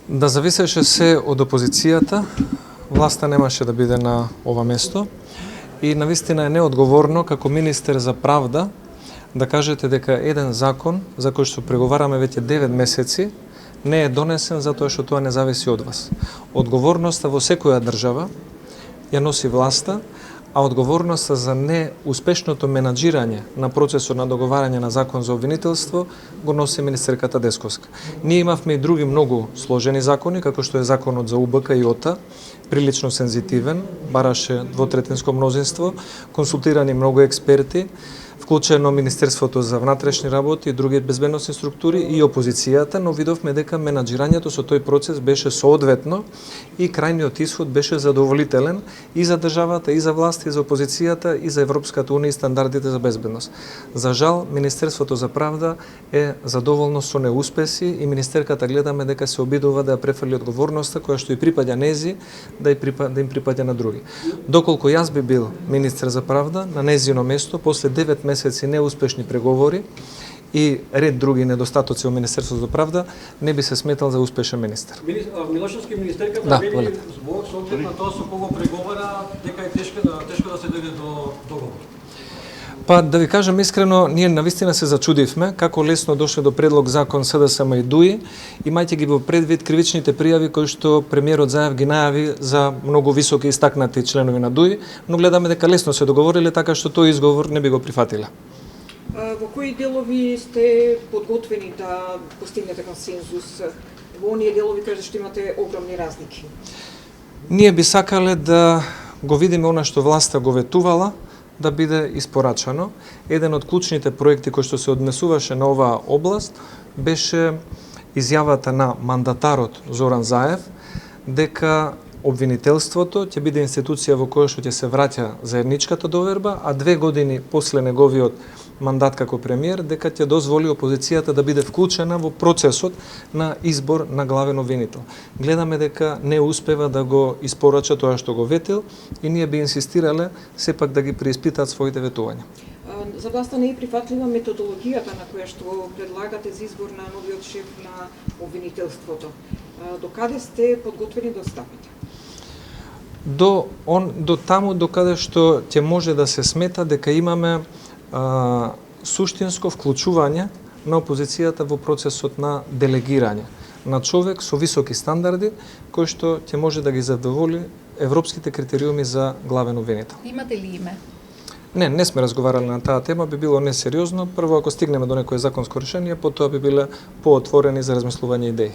Да зависеше се од опозицијата, власта немаше да биде на ова место и навистина е неодговорно како министер за правда да кажете дека еден закон за кој што преговараме веќе 9 месеци не е донесен затоа што тоа не зависи од вас. Одговорноста во секоја држава ја носи власта, а одговорноста за неуспешното менаџирање на процесот на договарање на закон за обвинителство го носи министерката Десковска. Ние имавме и други многу сложени закони, како што е законот за УБК и ОТА, прилично сензитивен, бараше двотретинско мнозинство, консултирани многу експерти, вклучено Министерството за внатрешни работи и други безбедносни структури и опозицијата, но видовме дека менаџирањето со тој процес беше соодветно и крајниот исход беше задоволителен и за државата, и за власт, и за опозицијата, и за Европската унија и стандардите за безбедност. За жал, Министерството за правда е задоволно со неуспеси и министерката гледаме дека се обидува да ја префрли одговорноста која што и припаѓа нези, да им припаѓа на други. Доколку јас би бил министер за правда, на незино место, после 9 месеци неуспешни преговори и ред други недостатоци во Министерството за правда, не би се сметал за успешен министер. Милошевски министерката вели збор со оглед на тоа со кого преговара дека е тешко да се дојде до договор. Па да ви кажам искрено, ние навистина се зачудивме како лесно дошле до предлог закон СДСМ и ДУИ, имајќи ги во предвид кривичните пријави кои што премиерот Заев ги најави за многу високи истакнати членови на ДУИ, но гледаме дека лесно се договориле така што тој изговор не би го прифатиле. Во кои делови сте подготвени да постигнете консензус? Во оние делови каде што имате огромни разлики? Ние би сакале да го видиме она што власта го ветувала, да биде испорачано. Еден од клучните проекти кој што се однесуваше на оваа област беше изјавата на мандатарот Зоран Заев дека обвинителството ќе биде институција во која што ќе се враќа заедничката доверба, а 2 години после неговиот мандат како премиер дека ќе дозволи опозицијата да биде вклучена во процесот на избор на главен обвинител. Гледаме дека не успева да го испорача тоа што го ветил и ние би инсистирале сепак да ги преиспитаат своите ветувања. За власта не е прифатлива методологијата на која што предлагате за избор на новиот шеф на обвинителството. До каде сте подготвени да стапите? До таму до каде што ќе може да се смета дека имаме суштинско вклучување на опозицијата во процесот на делегирање на човек со високи стандарди кој што ќе може да ги задоволи европските критериуми за главен обвинител. Имате ли име? Не сме разговарали на таа тема, би било несериозно. Прво ако стигнеме до некое законско решение, потоа би биле поотворени за размислување идеи.